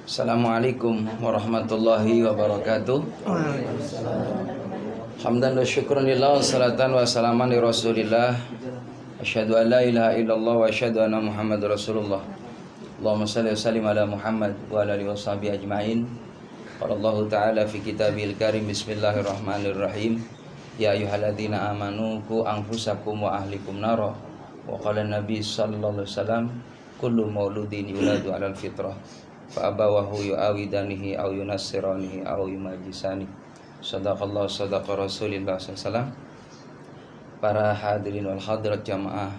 Assalamualaikum warahmatullahi wabarakatuh. Hamdan wa syukran lillah, salatan wa salaman li rasulillah. Asyhadu an la ilaha illallah wa asyhadu anna Muhammadar Rasulullah. Allahumma shalli wa sallim ala Muhammad wa ala alihi washabihi ajmain. Qala Allah Ta'ala fi kitabil karim, bismillahirrahmanirrahim. Ya ayyuhalladzina amanu qu anfusakum wa ahlikum nara. Wa qala Nabi sallallahu alaihi wasallam, kullu mauludin yuladu 'alal fitrah. Fa abawahu yu'awidanihi aw yunassiranihi aw yumajisani. Sadaqallahu sadaqa Rasulillah sallallahu. Para hadirin wal hadirat jamaah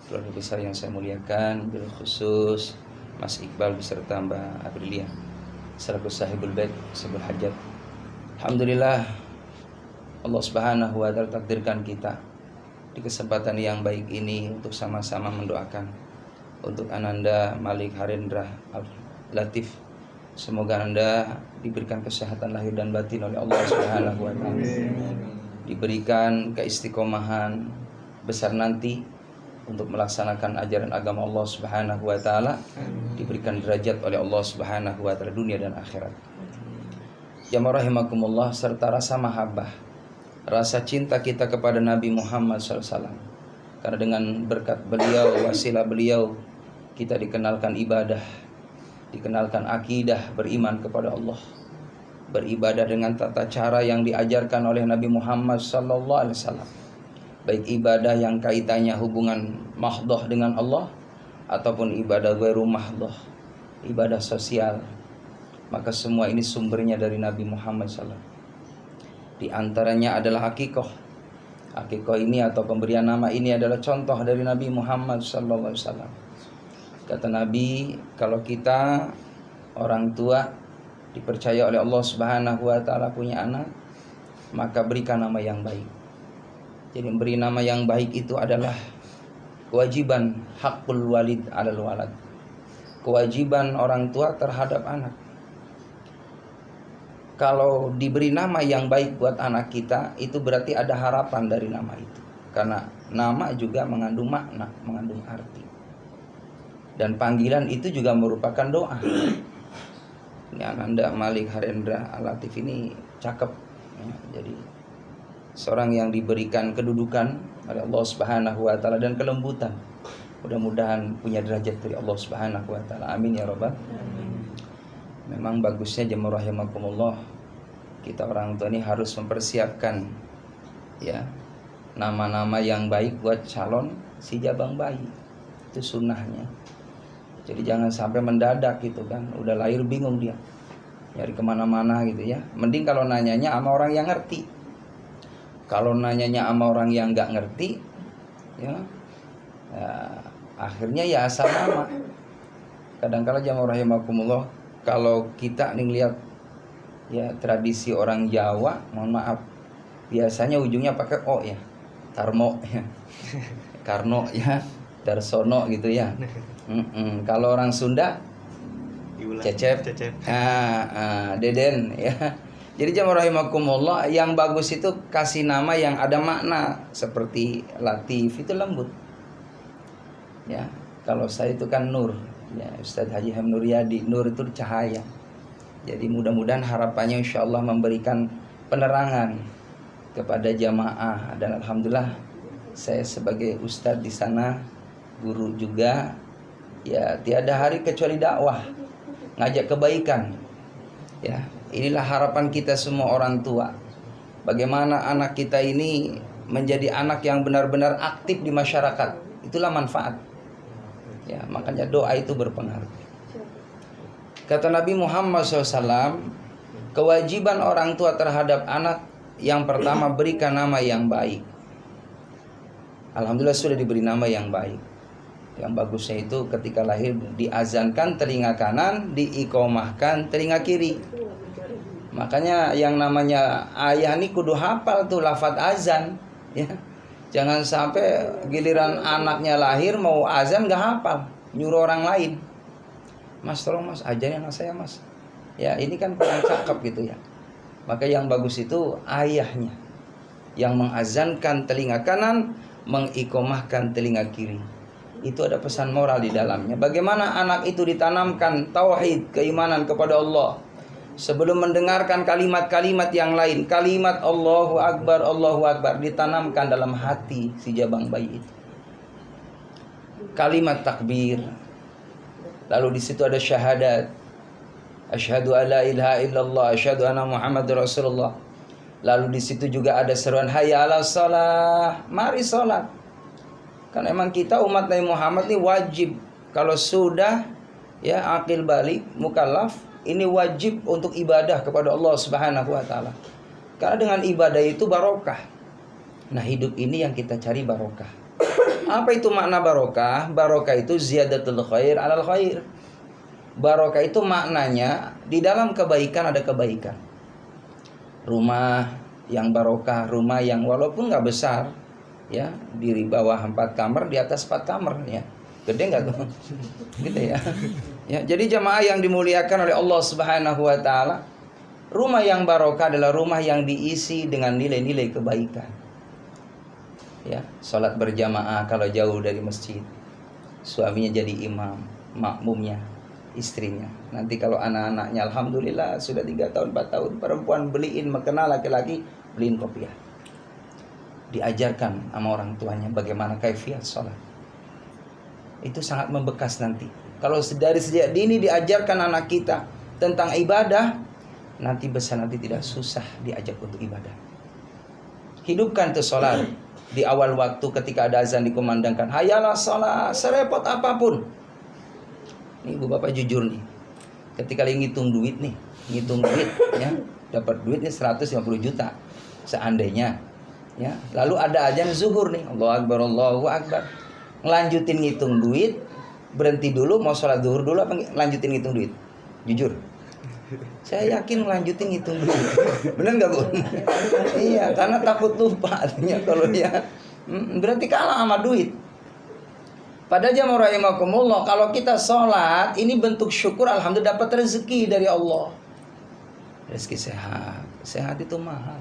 keluarga besar yang saya muliakan, bil khusus Mas Iqbal beserta Mbak Aprilia selaku sahibul bait, sahibul hajat. Alhamdulillah Allah Subhanahu wa taala takdirkan kita di kesempatan yang baik ini untuk sama-sama mendoakan untuk Ananda Malik Harendra Latif. Semoga Anda diberikan kesehatan lahir dan batin oleh Allah Subhanahu wa taala. Diberikan keistiqomahan besar nanti untuk melaksanakan ajaran agama Allah Subhanahu wa taala. Diberikan derajat oleh Allah Subhanahu wa taala dunia dan akhirat. Jamaah rahimakumullah, serta rasa mahabbah, rasa cinta kita kepada Nabi Muhammad SAW. Karena dengan berkat beliau, wasilah beliau, kita dikenalkan ibadah, dikenalkan akidah, beriman kepada Allah, beribadah dengan tata cara yang diajarkan oleh Nabi Muhammad SAW. Baik ibadah yang kaitannya hubungan mahdhah dengan Allah ataupun ibadah ghairu mahdhah, ibadah sosial. Maka semua ini sumbernya dari Nabi Muhammad SAW. Di antaranya adalah akikoh. Akikoh ini atau pemberian nama ini adalah contoh dari Nabi Muhammad SAW. Kata Nabi, kalau kita orang tua dipercaya oleh Allah Subhanahu wa taala punya anak, maka berikan nama yang baik. Jadi memberi nama yang baik itu adalah kewajiban hakul walid 'alal walad. Kewajiban orang tua terhadap anak. Kalau diberi nama yang baik buat anak kita, itu berarti ada harapan dari nama itu. Karena nama juga mengandung makna, mengandung arti. Dan panggilan itu juga merupakan doa. Ini Ananda Malik Harendra Latif ini cakep ya, jadi seorang yang diberikan kedudukan oleh Allah Subhanahu wa taala dan kelembutan. Mudah-mudahan punya derajat dari Allah Subhanahu wa taala. Amin ya rabbal. Memang bagusnya jemaah rahimakumullah, kita orang tua ini harus mempersiapkan ya nama-nama yang baik buat calon si jabang bayi. Itu sunnahnya. Jadi jangan sampai mendadak gitu kan, udah lahir bingung dia nyari kemana-mana gitu ya. Mending kalau nanyanya sama orang yang ngerti. Kalau nanyanya sama orang yang nggak ngerti ya, akhirnya ya asal nama. Kadang-kala jamaah rahimakumullah, kalau kita nih lihat ya tradisi orang Jawa, mohon maaf, biasanya ujungnya pakai o ya, Tarmo ya, Karno ya, Darsono gitu ya. Kalau orang Sunda Cecep, Deden ya. Jadi jamaah rahimakumullah, yang bagus itu kasih nama yang ada makna, seperti Latif itu lembut. Ya, kalau saya itu kan Nur. Ya, Ustadz Haji Ham Nuryadi, Nur itu cahaya. Jadi mudah-mudahan harapannya insyaallah memberikan penerangan kepada jamaah. Dan alhamdulillah saya sebagai ustadz di sana, guru juga, ya tiada hari kecuali dakwah, ngajak kebaikan. Ya, inilah harapan kita semua orang tua. Bagaimana anak kita ini menjadi anak yang benar-benar aktif di masyarakat. Itulah manfaat. Ya, makanya doa itu berpengaruh. Kata Nabi Muhammad SAW, kewajiban orang tua terhadap anak yang pertama berikan nama yang baik. Alhamdulillah sudah diberi nama yang baik. Yang bagusnya itu ketika lahir diazankan telinga kanan, diikomahkan telinga kiri. Makanya yang namanya ayah ini kudu hafal tuh lafaz azan ya. Jangan sampai giliran anaknya lahir mau azan gak hafal, nyuruh orang lain. Mas tolong mas ajarin anak saya mas. Ya ini kan kurang cakep gitu ya. Maka yang bagus itu ayahnya yang mengazankan telinga kanan, mengikomahkan telinga kiri. Itu ada pesan moral di dalamnya. Bagaimana anak itu ditanamkan tauhid, keimanan kepada Allah. Sebelum mendengarkan kalimat-kalimat yang lain, kalimat Allahu Akbar ditanamkan dalam hati si jabang bayi itu. Kalimat takbir. Lalu di situ ada syahadat. Asyhadu alla ilaha illallah, asyhadu anna Muhammadur Rasulullah. Lalu di situ juga ada seruan hayya 'alas shalah, mari salat. Karena emang kita umat Nabi Muhammad ini wajib, kalau sudah ya akil balik, mukallaf, ini wajib untuk ibadah kepada Allah Subhanahu wa taala. Karena dengan ibadah itu barokah. Nah, hidup ini yang kita cari barokah. Apa itu makna barokah? Barokah itu ziyadatul khair 'alal khair. Barokah itu maknanya di dalam kebaikan ada kebaikan. Rumah yang barokah, rumah yang walaupun nggak besar, ya, di bawah 4 kamar, di atas 4 kamar, ya, gede nggak tuh? Gitu ya. Ya, jadi jamaah yang dimuliakan oleh Allah Subhanahu wa taala, rumah yang barokah adalah rumah yang diisi dengan nilai-nilai kebaikan. Ya, salat berjamaah kalau jauh dari masjid, suaminya jadi imam, makmumnya istrinya. Nanti kalau anak-anaknya alhamdulillah sudah 3 tahun 4 tahun, perempuan beliin makanan, laki-laki beliin kopiah. Diajarkan sama orang tuanya bagaimana kaifiat sholat. Itu sangat membekas nanti. Kalau dari sejak dini diajarkan anak kita tentang ibadah, nanti besar nanti tidak susah diajak untuk ibadah. Hidupkan tuh sholat di awal waktu ketika ada azan dikumandangkan, hayalah sholat, serepot apapun. Ini ibu bapak jujur nih, ketika lagi ngitung duit ya, dapat duit nih 150 juta seandainya. Ya, lalu ada azan zuhur nih, Allahu Akbar. Ngelanjutin ngitung duit, berhenti dulu, mau sholat zuhur dulu apa lanjutin ngitung duit? Jujur. Saya yakin ngelanjutin ngitung duit. Bener nggak, Bu? Iya, karena takut lupa artinya kalau dia berarti kalah sama duit. Pada jamaah rahimakumullah, kalau kita sholat, ini bentuk syukur, alhamdulillah dapat rezeki dari Allah. Rezeki sehat. Sehat itu mahal.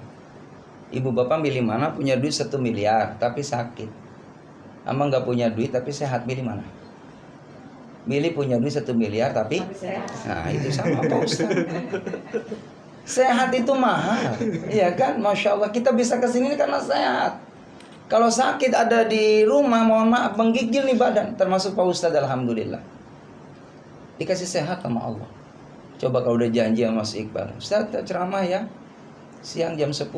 Ibu bapak milih mana? Punya duit 1 miliar tapi sakit. Ama nggak punya duit tapi sehat, milih mana? Milih punya duit 1 miliar tapi sehat. Nah, itu sama Pak Ustaz. Sehat itu mahal. Iya kan? Masya Allah, kita bisa kesini karena sehat. Kalau sakit ada di rumah, mohon maaf, menggigil nih badan. Termasuk Pak Ustaz, alhamdulillah dikasih sehat sama Allah. Coba kalau udah janji sama Mas Iqbal, Ustaz ceramah ya siang jam 10.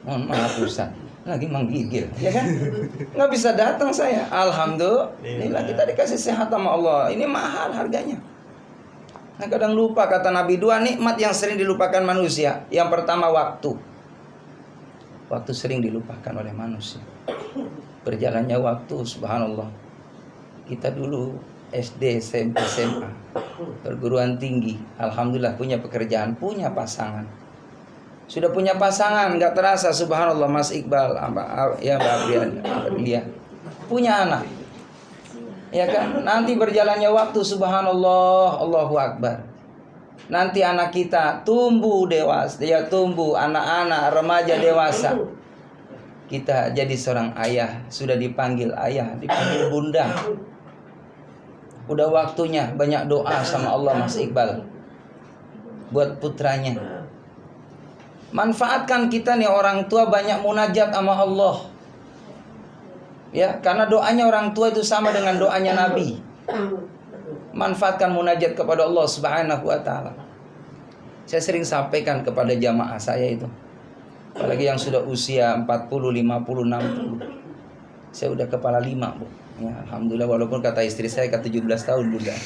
Mohon maaf Ustaz, lagi menggigil, ya kan? Nggak bisa datang saya. Alhamdulillah kita dikasih sehat sama Allah. Ini mahal harganya. Nah, kadang lupa, kata Nabi, 2 nikmat yang sering dilupakan manusia. Yang pertama waktu. Waktu sering dilupakan oleh manusia. Berjalannya waktu, subhanallah. Kita dulu SD, SMP, SMA, perguruan tinggi, alhamdulillah punya pekerjaan, punya pasangan. Sudah punya pasangan, nggak terasa, subhanallah, Mas Iqbal, ya Mbak Aprilia, punya anak. Ya kan? Nanti berjalannya waktu, subhanallah, Allahu Akbar. Nanti anak kita tumbuh dewasa, dia tumbuh anak-anak, remaja, dewasa. Kita jadi seorang ayah, sudah dipanggil ayah, dipanggil bunda. Udah waktunya banyak doa sama Allah, Mas Iqbal, buat putranya. Manfaatkan kita nih orang tua banyak munajat sama Allah. Ya, karena doanya orang tua itu sama dengan doanya Nabi. Manfaatkan munajat kepada Allah Subhanahu wa taala. Saya sering sampaikan kepada jamaah saya itu, apalagi yang sudah usia 40, 50, 60. Saya udah kepala 5, Bu. Ya, alhamdulillah, walaupun kata istri saya ke 17 tahun Bunda.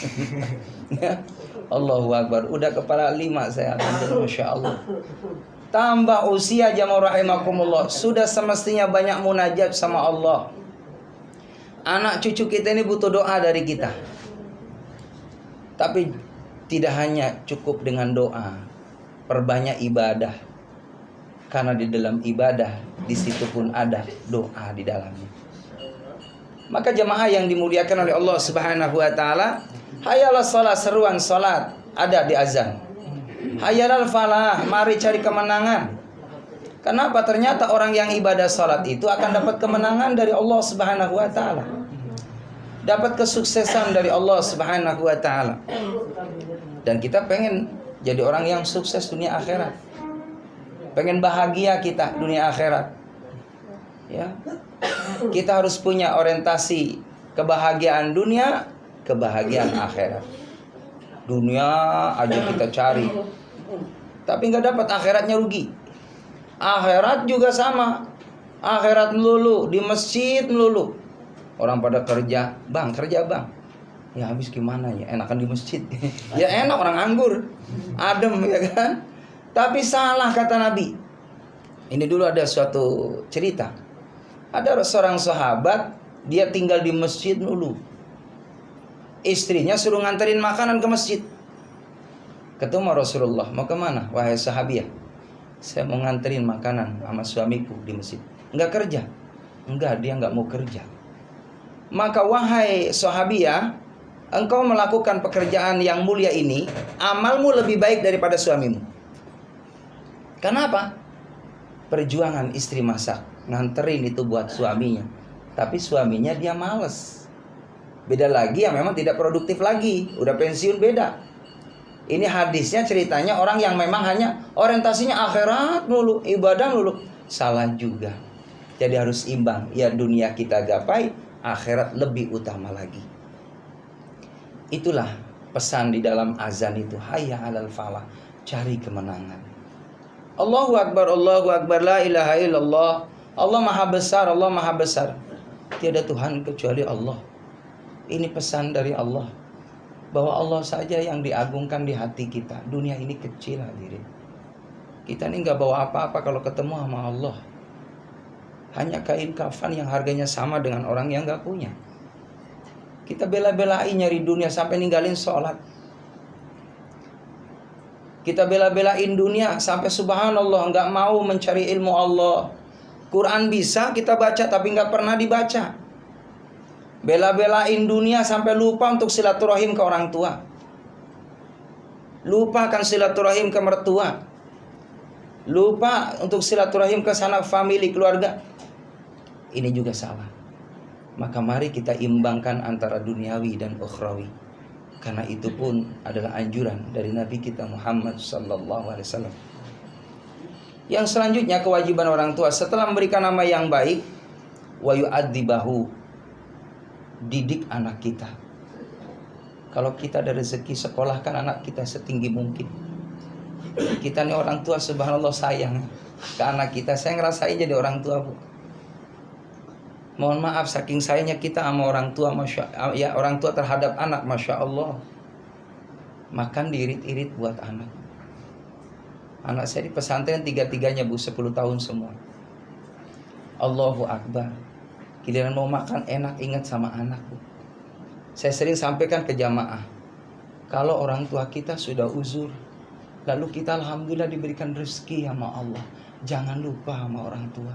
Ya, Allahu Akbar, udah kepala 5 saya, alhamdulillah, Masya Allah. Tambah usia jamaah rahimakumullah, sudah semestinya banyak munajat sama Allah. Anak cucu kita ini butuh doa dari kita. Tapi tidak hanya cukup dengan doa, perbanyak ibadah. Karena di dalam ibadah, di situ pun ada doa di dalamnya. Maka jemaah yang dimuliakan oleh Allah Subhanahu wa taala, hayalah salat, seruan salat ada di azan. Hayalal falah, mari cari kemenangan. Kenapa? Ternyata orang yang ibadah salat itu akan dapat kemenangan dari Allah Subhanahu wa taala. dapat kesuksesan dari Allah Subhanahu wa taala. Dan kita pengen jadi orang yang sukses dunia akhirat. Pengen bahagia kita dunia akhirat. Ya. Kita harus punya orientasi kebahagiaan dunia, kebahagiaan akhirat. Dunia aja kita cari, tapi nggak dapat, akhiratnya rugi. Akhirat juga sama. Akhirat melulu, di masjid melulu. Orang pada kerja bang. Ya habis gimana ya, enakan di masjid. Ya enak, orang anggur, adem ya kan. Tapi salah kata Nabi. Ini dulu ada suatu cerita. Ada seorang sahabat, dia tinggal di masjid dulu. Istrinya suruh nganterin makanan ke masjid. Ketemu Rasulullah, mau kemana? Wahai sahabiah, saya mau nganterin makanan sama suamiku di masjid. Enggak kerja? Enggak, dia enggak mau kerja. Maka wahai sahabiah, engkau melakukan pekerjaan yang mulia ini, amalmu lebih baik daripada suamimu. Kenapa? Perjuangan istri masak, nganterin itu buat suaminya. Tapi suaminya dia males. Beda lagi yang memang tidak produktif lagi, udah pensiun, beda. Ini hadisnya ceritanya orang yang memang hanya orientasinya akhirat mulu, ibadah mulu. Salah juga. Jadi harus imbang. Ya dunia kita gapai, akhirat lebih utama lagi. Itulah pesan di dalam azan itu. Hayya 'alal falah, cari kemenangan. Allahu Akbar, la ilaha illallah. Allah maha besar, Allah maha besar. Tiada Tuhan kecuali Allah. Ini pesan dari Allah, bahwa Allah saja yang diagungkan di hati kita. Dunia ini kecil hadirin. Kita ini gak bawa apa-apa kalau ketemu sama Allah. Hanya kain kafan yang harganya sama dengan orang yang gak punya. Kita bela-belain nyari dunia sampai ninggalin sholat. Kita bela-belain dunia sampai subhanallah gak mau mencari ilmu Allah. Quran bisa kita baca tapi gak pernah dibaca. Bela-belain dunia sampai lupa untuk silaturahim ke orang tua. Lupakan silaturahim ke mertua. Lupa untuk silaturahim ke sanak famili, keluarga. Ini juga salah. Maka mari kita imbangkan antara duniawi dan ukhrawi. Karena itu pun adalah anjuran dari Nabi kita Muhammad sallallahu alaihi wasallam. Yang selanjutnya, kewajiban orang tua setelah memberikan nama yang baik, wa yu'adzibahu, didik anak kita. Kalau kita ada rezeki, sekolahkan anak kita setinggi mungkin. Kita nih orang tua subhanallah sayang ke anak kita. Saya ngerasain jadi orang tua, Bu. Mohon maaf, saking sayangnya kita sama orang tua, ya orang tua terhadap anak, masya Allah. Makan diirit-irit buat anak. Anak saya di pesantren tiga-tiganya, Bu, 10 tahun semua. Allahu Akbar. Giliran mau makan enak, ingat sama anak, Bu. Saya sering sampaikan ke jamaah, kalau orang tua kita sudah uzur, lalu kita alhamdulillah diberikan rezeki sama Allah, jangan lupa sama orang tua.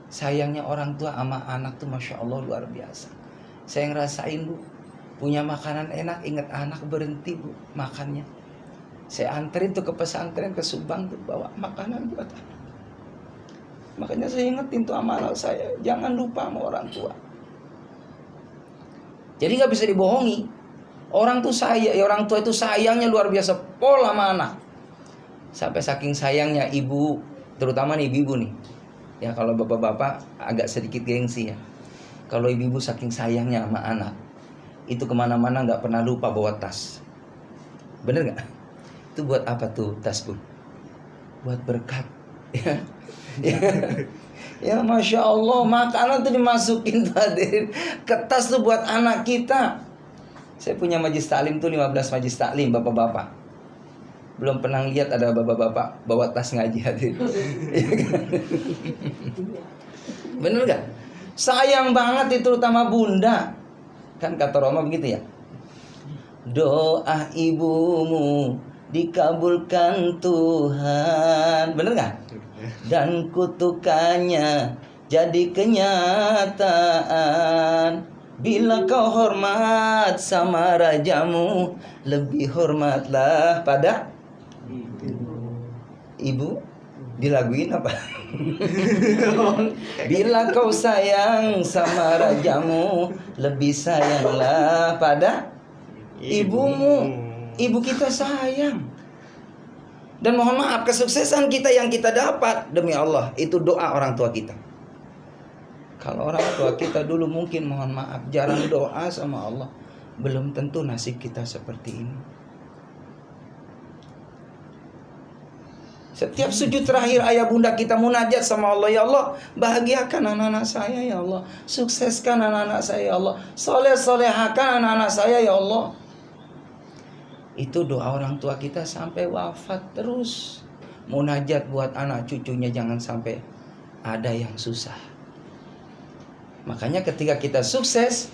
Sayangnya orang tua sama anak tuh masya Allah luar biasa. Saya ngerasain, Bu, punya makanan enak, ingat anak, berhenti, Bu, makannya. Saya anterin tuh ke pesantren, ke Subang tuh, bawa makanan buat anak. Makanya saya ingetin tuh amanah saya, jangan lupa sama orang tua. Jadi gak bisa dibohongi. Orang tua itu sayangnya luar biasa, pola sama anak. Sampai saking sayangnya ibu, terutama nih ibu-ibu nih. Ya kalau bapak-bapak agak sedikit gengsi ya. Kalau ibu-ibu saking sayangnya sama anak, itu kemana-mana gak pernah lupa bawa tas. Bener gak? Itu buat apa tuh tas, Bu? Buat berkat. Ya masya Allah, makanan tuh dimasukin tadi ke tas tuh buat anak kita. Saya punya majlis taklim tuh 15 majlis taklim, bapak-bapak. Belum pernah lihat ada bapak-bapak bawa tas ngaji hadir. Bener gak? Sayang banget itu, terutama bunda. Kan kata Roma begitu ya, doa ibumu dikabulkan Tuhan. Bener gak? Dan kutukannya jadi kenyataan. Bila kau hormat sama rajamu, lebih hormatlah pada ibu Dilaguin apa? Bila kau sayang sama rajamu, lebih sayanglah pada ibumu. Ibu kita sayang. Dan mohon maaf, kesuksesan kita yang kita dapat, demi Allah, itu doa orang tua kita. Kalau orang tua kita dulu mungkin, mohon maaf, jarang doa sama Allah, belum tentu nasib kita seperti ini. Setiap sujud terakhir ayah bunda kita munajat sama Allah, ya Allah, bahagiakan anak-anak saya ya Allah, sukseskan anak-anak saya ya Allah, soleh-solehakan anak-anak saya ya Allah. Itu doa orang tua kita sampai wafat terus. Munajat buat anak cucunya, jangan sampai ada yang susah. Makanya ketika kita sukses,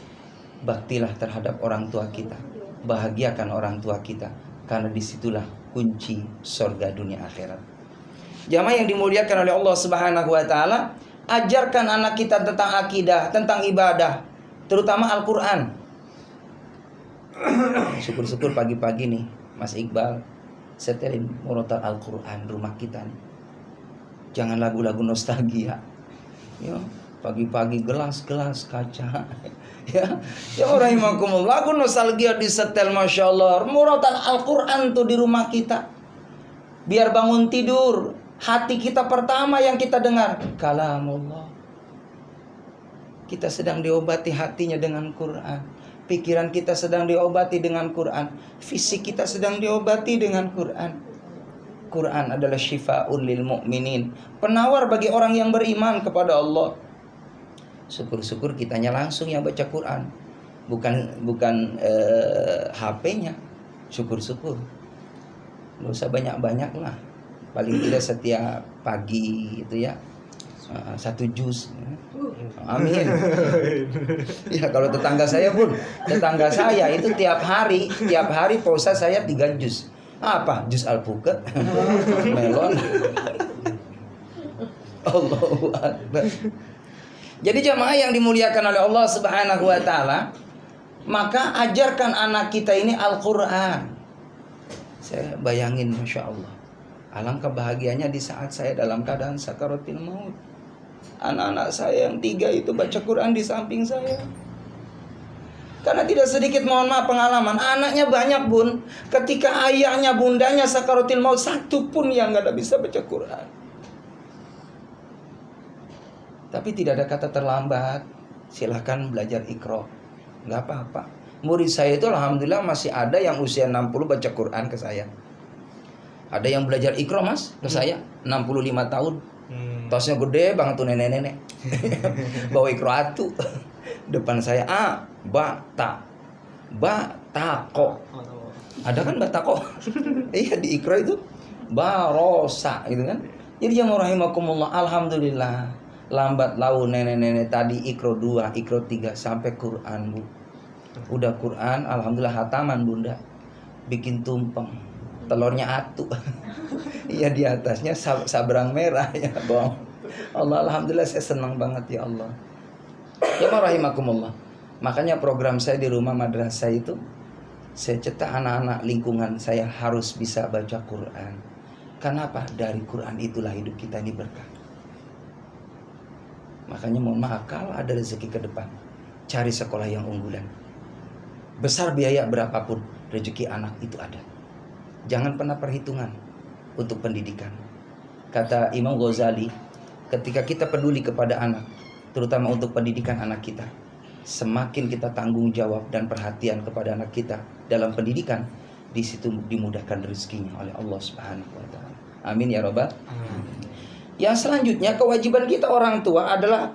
baktilah terhadap orang tua kita, bahagiakan orang tua kita, karena disitulah kunci surga dunia akhirat. Jamaah yang dimuliakan oleh Allah Subhanahu wa taala, ajarkan anak kita tentang akidah, tentang ibadah, terutama Al-Qur'an. Syukur-syukur pagi-pagi nih, Mas Iqbal setelin murotal Al-Qur'an rumah kita nih. Jangan lagu-lagu nostalgia. Ya, pagi-pagi gelas-gelas kaca. Ya rahimakumullah, lagu nostalgia disetel, Masya Allah. Murotal Al-Qur'an tuh di rumah kita. Biar bangun tidur, hati kita pertama yang kita dengar kalamullah. Kita sedang diobati hatinya dengan Quran. Pikiran kita sedang diobati dengan Quran. Fisik kita sedang diobati dengan Quran. Quran adalah syifa'ul lil mu'minin, penawar bagi orang yang beriman kepada Allah. Syukur-syukur kitanya langsung yang baca Quran, bukan HP-nya. Syukur-syukur. Nggak usah banyak-banyak lah. Paling tidak setiap pagi itu ya, 1 juz. Amin. Ya kalau tetangga saya pun, tetangga saya itu tiap hari pausa saya 3 juz. Apa? Juz alpukat, melon. Allahu Akbar. Jadi jamaah yang dimuliakan oleh Allah Subhanahu wa taala, maka ajarkan anak kita ini Al-Qur'an. Saya bayangin, Masya Allah, alangkah bahagianya di saat saya dalam keadaan sakaratil maut, anak-anak saya yang 3 itu baca Quran di samping saya. Karena tidak sedikit, mohon maaf, pengalaman anaknya banyak bun, ketika ayahnya bundanya sakaratil maut, 1 pun yang gak ada bisa baca Quran. Tapi tidak ada kata terlambat. Silahkan belajar Iqra, gak apa-apa. Murid saya itu alhamdulillah masih ada yang usia 60 baca Quran ke saya. Ada yang belajar Iqra mas ke saya 65 tahun. Tasnya gede banget tuh nenek-nenek. Bawa Iqra atu. Depan saya batako. Ada kan batako? Iya di Iqra itu barosa gitu kan. Jadi yang rahimakumullah, alhamdulillah lambat laun nenek-nenek tadi Iqra 2, Iqra 3 sampai Quran bu. Udah Quran, alhamdulillah hataman bunda. Bikin tumpeng, telurnya atu. Iya di atasnya sabrang merah ya bang. Allah, alhamdulillah saya senang banget ya Allah. Ya rahimakumullah. Makanya program saya di rumah madrasah itu, saya cetak anak-anak lingkungan saya harus bisa baca Quran. Kenapa? Dari Quran itulah hidup kita ini berkah. Makanya mohon maaf, kalau ada rezeki ke depan, cari sekolah yang unggulan. Besar biaya berapapun, rezeki anak itu ada. Jangan pernah perhitungan untuk pendidikan. Kata Imam Ghazali, ketika kita peduli kepada anak, terutama untuk pendidikan anak kita, semakin kita tanggung jawab dan perhatian kepada anak kita dalam pendidikan, di situ dimudahkan rezekinya oleh Allah Subhanahu wa taala. Amin ya rabbal. Yang selanjutnya, kewajiban kita orang tua adalah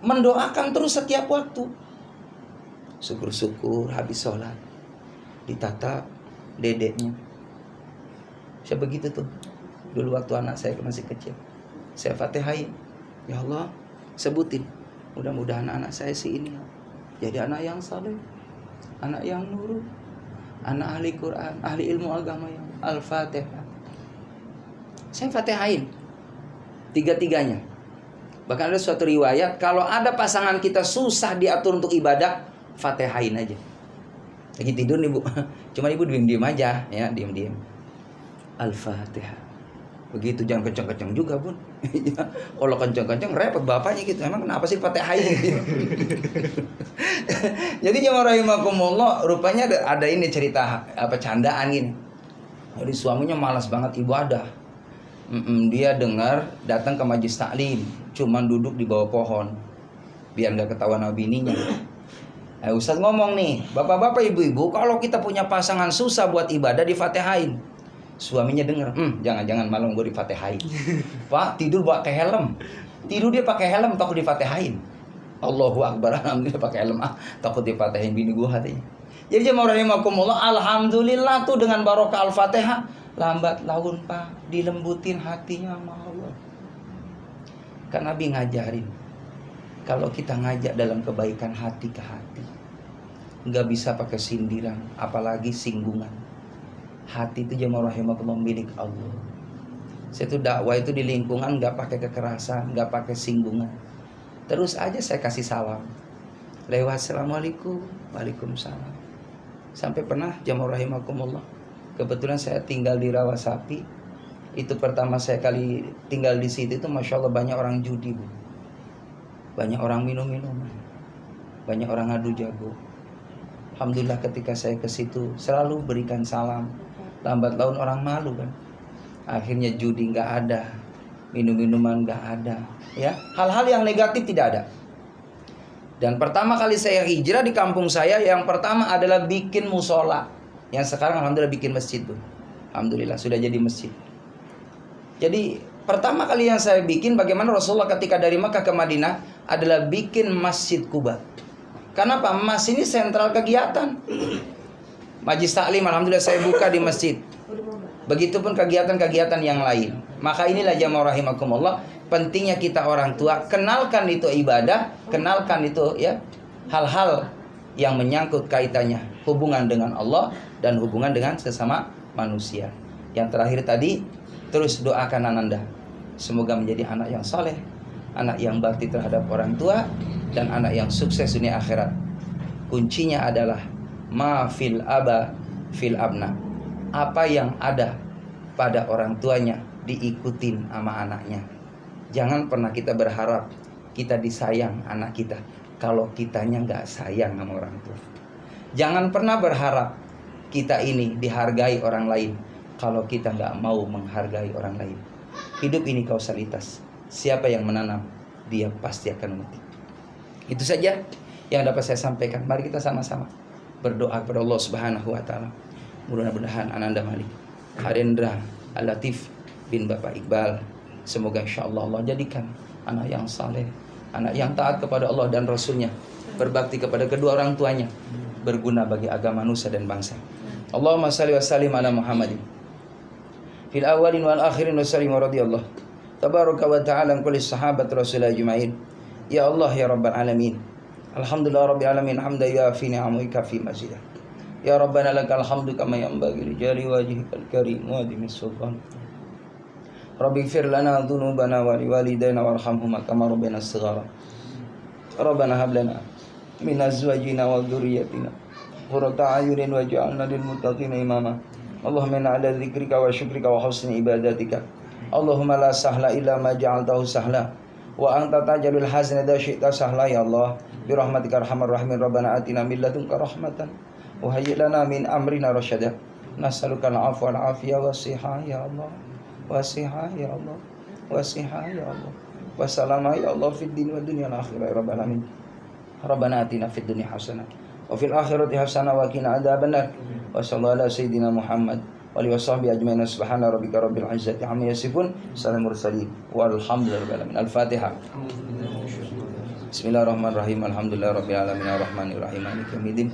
mendoakan terus setiap waktu. Syukur-syukur habis sholat ditatap dedeknya. Saya begitu tuh dulu waktu anak saya masih kecil. Saya fatihain, ya Allah, sebutin, mudah-mudahan anak saya si ini jadi anak yang saleh, anak yang nurut, anak ahli Quran, ahli ilmu agama yang Al-Fatihah. Saya fatihain 3-3-nya. Bahkan ada suatu riwayat, kalau ada pasangan kita susah diatur untuk ibadah, fatihain aja. Lagi tidur nih bu, cuma ibu diem-diem aja ya, diem-diem. Al-Fatihah. Begitu, jangan kenceng-kenceng juga, Bun. Kalau kenceng-kenceng repot bapaknya gitu. Emang kenapa sih Fatihah gitu? Jadi jemaah rahimakumullah, rupanya ada ini cerita candaan gini. Jadi suaminya malas banget ibadah. Dia dengar datang ke majelis taklim, cuman duduk di bawah pohon biar nggak ketahuan sama bininya. Ustaz ngomong nih, bapak-bapak ibu-ibu, kalau kita punya pasangan susah buat ibadah difatihain. Suaminya denger, jangan-jangan malam gue difatihain. Pak, tidur pakai helm. Tidur dia pakai helm, takut difatihain. Allahu Akbar, alhamdulillah pakai helm, takut difatihain bini gue hatinya. Jadi jemaah rahimakumullah, alhamdulillah tuh dengan barokah Al-Fatihah, lambat laun Pak, dilembutin hatinya sama Allah. Kan Nabi ngajarin, kalau kita ngajak dalam kebaikan hati ke hati, nggak bisa pakai sindiran, apalagi singgungan. Hati itu jemaah rahimakumullah milik Allah. Saya tuh dakwah itu di lingkungan nggak pakai kekerasan, nggak pakai singgungan. Terus aja saya kasih salam lewat assalamualaikum, waalaikumsalam. Sampai pernah jemaah rahimakumullah, kebetulan saya tinggal di Rawasapi. Itu pertama saya kali tinggal di situ itu, masya Allah banyak orang judi, Bu. Banyak orang minum-minuman, banyak orang adu jago. Alhamdulillah ketika saya ke situ selalu berikan salam. Lambat laun orang malu kan. Akhirnya judi nggak ada, minum-minuman nggak ada, ya. Hal-hal yang negatif tidak ada. Dan pertama kali saya hijrah di kampung saya, yang pertama adalah bikin musola. Yang sekarang alhamdulillah bikin masjid, tuh. Alhamdulillah sudah jadi masjid. Jadi pertama kali yang saya bikin, bagaimana Rasulullah ketika dari Makkah ke Madinah, adalah bikin Masjid Quba. Kenapa? Mas ini sentral kegiatan. Majlis taklim alhamdulillah saya buka di masjid. Begitupun kegiatan-kegiatan yang lain. Maka inilah jamaah rahimakumullah, pentingnya kita orang tua kenalkan itu ibadah, kenalkan itu ya hal-hal yang menyangkut kaitannya hubungan dengan Allah dan hubungan dengan sesama manusia. Yang terakhir tadi, terus doakan Ananda semoga menjadi anak yang soleh, anak yang bakti terhadap orang tua, dan anak yang sukses dunia akhirat. Kuncinya adalah ma fil aba fil abna. Apa yang ada pada orang tuanya diikutin sama anaknya. Jangan pernah kita berharap kita disayang anak kita kalau kitanya nggak sayang sama orang tua. Jangan pernah berharap kita ini dihargai orang lain kalau kita nggak mau menghargai orang lain. Hidup ini kausalitas. Siapa yang menanam, dia pasti akan memetik. Itu saja yang dapat saya sampaikan. Mari kita sama-sama berdoa kepada Allah Subhanahu wa taala. Mudah-mudahan Ananda Malik, Arendra, Al-Latif bin Bapak Iqbal, semoga insyaallah Allah jadikan anak yang saleh, anak yang taat kepada Allah dan Rasulnya, berbakti kepada kedua orang tuanya, berguna bagi agama nusa dan bangsa. Allahumma salli wa sallim ala Muhammadin fil awwalin wal akhirin wa sallim wa radiyallahu tabaraka wa ta'ala kulli sahabat Rasulullah ajma'in. Ya Allah ya Rabbal alamin, alhamdulillah rabbil alamin, hamdan yafi ni'amika fi mazidah. Ya Rabbana lakal hamdu kama yanbaghi li jali wajhikal karim wa adhimi sultan. Rabbi ighfir lana dhunubana wa liwalidayna warhamhuma kama rabbayana shighara. Rabbana hab lana min azwajina wa dhurriyyatina qurrata a'yunin waj'alna lil muttaqina imama. Allahumma inna ala dzikrika wa syukrika wa husni ibadatika. Allahumma la sahla illa ma ja'altahu sahla wa anta taj'alul hazna idza syi'ta sahla. Ya Allah bi rahmatika arhamar rahimin. Rabbana atina min ladunka rahmatan wa hayyi lana min amrina rasyada. Nas'aluka al-'afwa wal 'afiyah was-sihah ya Allah. Wasihah ya Allah, wasihah ya Allah, wasalama ya Allah fid din wa dunya al akhirah ya rabbal alamin. Rabbana atina fid dunya hasanah wa fil akhirati hasanah wa qina adzabannar. Wa sallallahu ala sayyidina Muhammad wa alihi washabbihi ajmain. Subhana rabbika rabbil izzati amma yasifun, salamun mursalin walhamdulillahi rabbil alamin. Al-Fatihah. Bismillahirrahmanirrahim. Alhamdulillahi rabbil alamin arrahmanir rahim maliki yaumiddin.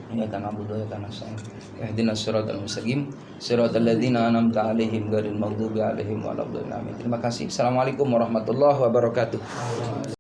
Iyyaka na'budu wa iyyaka nasta'in. Ihdinas siratal mustaqim, siratal ladzina an'amta 'alaihim ghairil maghdubi 'alaihim waladdallin. Terima kasih. Assalamualaikum warahmatullahi wabarakatuh.